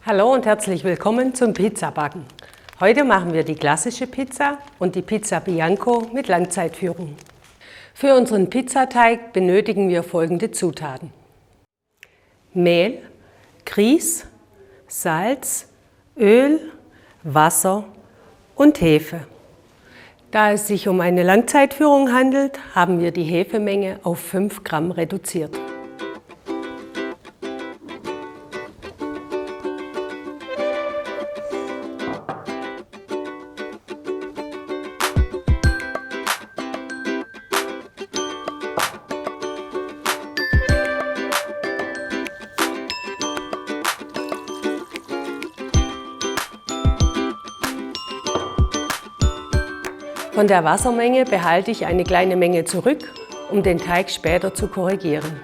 Hallo und herzlich willkommen zum Pizzabacken. Heute machen wir die klassische Pizza und die Pizza Bianco mit Langzeitführung. Für unseren Pizzateig benötigen wir folgende Zutaten: Mehl, Grieß, Salz, Öl, Wasser und Hefe. Da es sich um eine Langzeitführung handelt, haben wir die Hefemenge auf 5 Gramm reduziert. Von der Wassermenge behalte ich eine kleine Menge zurück, um den Teig später zu korrigieren.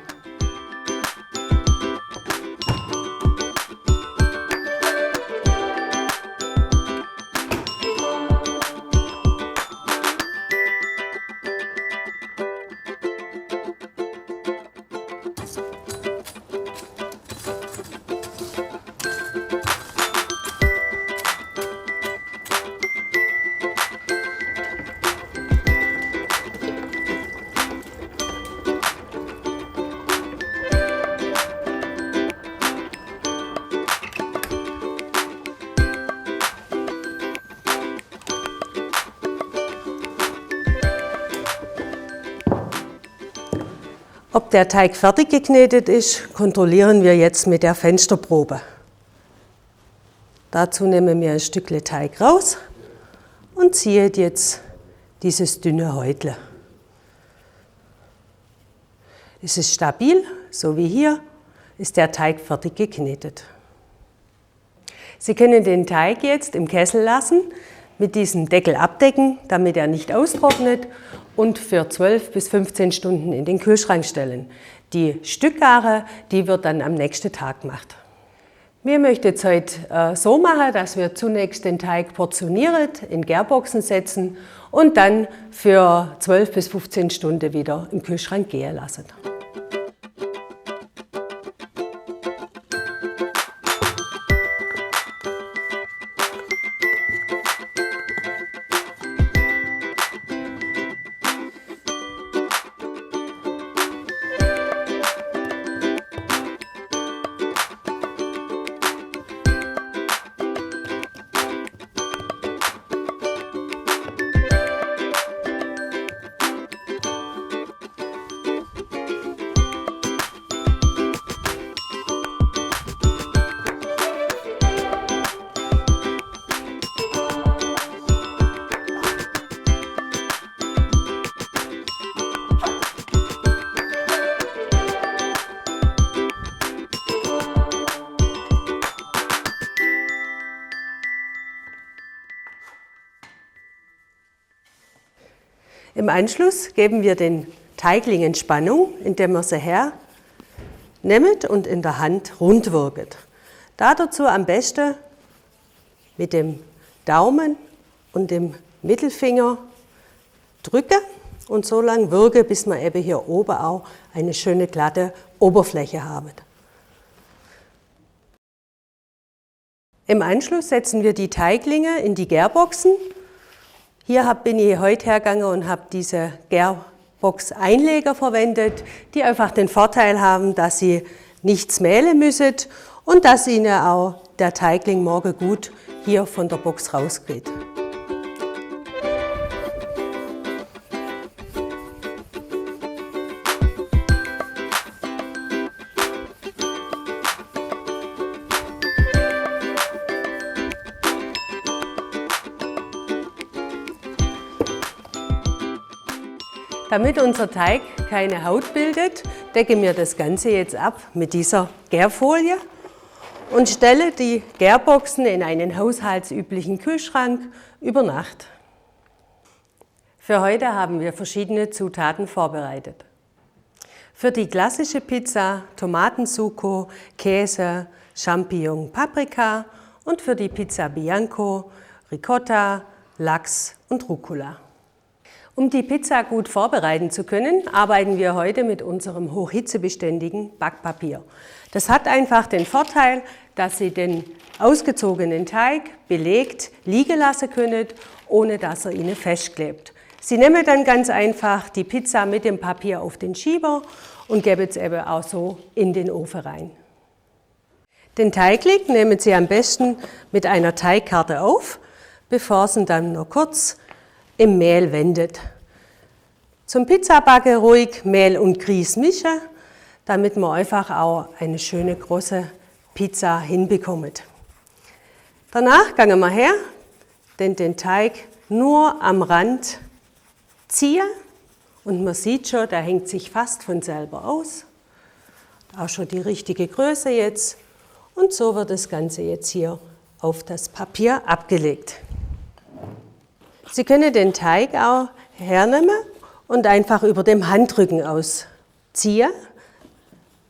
Ob der Teig fertig geknetet ist, kontrollieren wir jetzt mit der Fensterprobe. Dazu nehmen wir ein Stückchen Teig raus und ziehen jetzt dieses dünne Häutle. Es ist stabil, so wie hier, ist der Teig fertig geknetet. Sie können den Teig jetzt im Kessel lassen, mit diesem Deckel abdecken, damit er nicht austrocknet, und für 12 bis 15 Stunden in den Kühlschrank stellen. Die Stückgare, die wird dann am nächsten Tag gemacht. Wir möchten jetzt heute so machen, dass wir zunächst den Teig portionieren, in Gärboxen setzen und dann für 12 bis 15 Stunden wieder im Kühlschrank gehen lassen. Im Anschluss geben wir den Teiglingen Spannung, indem wir sie hernehmen und in der Hand rund wirken. Dazu am besten mit dem Daumen und dem Mittelfinger drücken und so lange wirken, bis wir eben hier oben auch eine schöne glatte Oberfläche haben. Im Anschluss setzen wir die Teiglinge in die Gärboxen. Hier bin ich heute hergegangen und habe diese Gärbox-Einleger verwendet, die einfach den Vorteil haben, dass Sie nichts mehlen müssen und dass Ihnen auch der Teigling morgen gut hier von der Box rausgeht. Damit unser Teig keine Haut bildet, decken wir das Ganze jetzt ab mit dieser Gärfolie und stelle die Gärboxen in einen haushaltsüblichen Kühlschrank über Nacht. Für heute haben wir verschiedene Zutaten vorbereitet. Für die klassische Pizza Tomatensucco, Käse, Champignon, Paprika und für die Pizza Bianco Ricotta, Lachs und Rucola. Um die Pizza gut vorbereiten zu können, arbeiten wir heute mit unserem hochhitzebeständigen Backpapier. Das hat einfach den Vorteil, dass Sie den ausgezogenen Teig belegt liegen lassen können, ohne dass er Ihnen festklebt. Sie nehmen dann ganz einfach die Pizza mit dem Papier auf den Schieber und geben es eben auch so in den Ofen rein. Den Teigling nehmen Sie am besten mit einer Teigkarte auf, bevor Sie ihn dann noch kurz im Mehl wendet. Zum Pizzabacken ruhig Mehl und Grieß mischen, damit man einfach auch eine schöne große Pizza hinbekommt. Danach gehen wir her, den Teig nur am Rand ziehen und man sieht schon, der hängt sich fast von selber aus. Auch schon die richtige Größe jetzt und so wird das Ganze jetzt hier auf das Papier abgelegt. Sie können den Teig auch hernehmen und einfach über dem Handrücken ausziehen.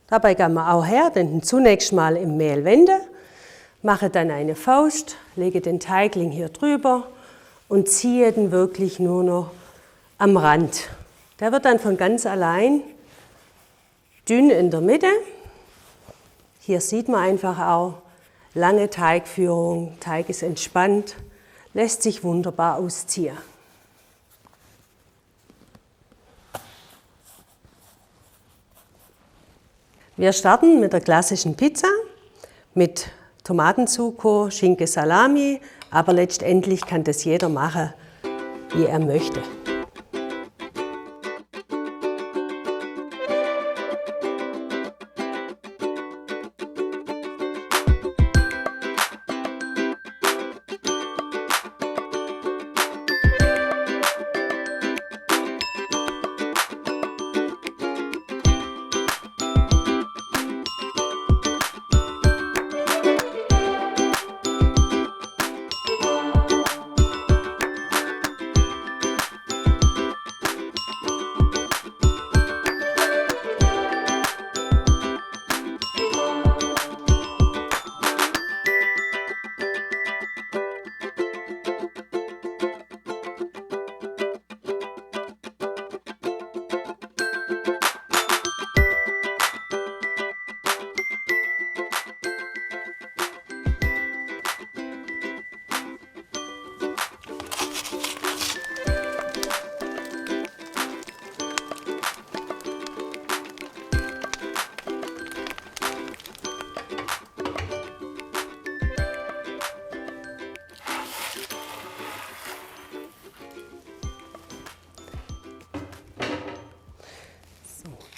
Dabei gehen wir auch her, den zunächst mal im Mehl wenden, mache dann eine Faust, lege den Teigling hier drüber und ziehe den wirklich nur noch am Rand. Der wird dann von ganz allein dünn in der Mitte. Hier sieht man einfach auch lange Teigführung, Teig ist entspannt, lässt sich wunderbar ausziehen. Wir starten mit der klassischen Pizza mit Tomatensucco, Schinken, Salami, aber letztendlich kann das jeder machen, wie er möchte.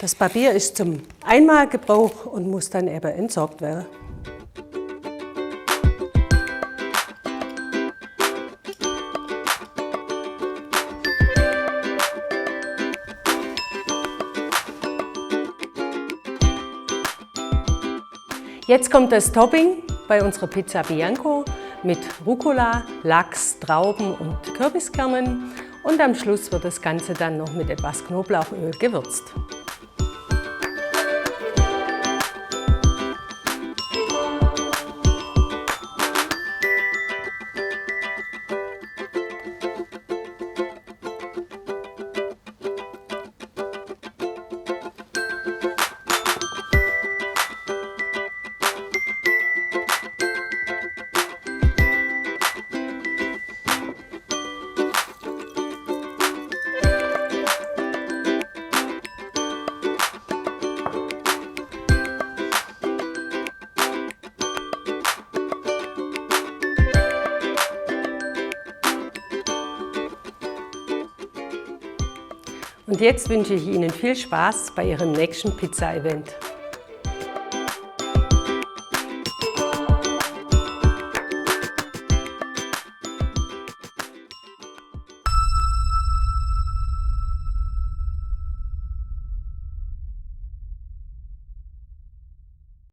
Das Papier ist zum Einmalgebrauch und muss dann eben entsorgt werden. Jetzt kommt das Topping bei unserer Pizza Bianco mit Rucola, Lachs, Trauben und Kürbiskernen und am Schluss wird das Ganze dann noch mit etwas Knoblauchöl gewürzt. Und jetzt wünsche ich Ihnen viel Spaß bei Ihrem nächsten Pizza-Event.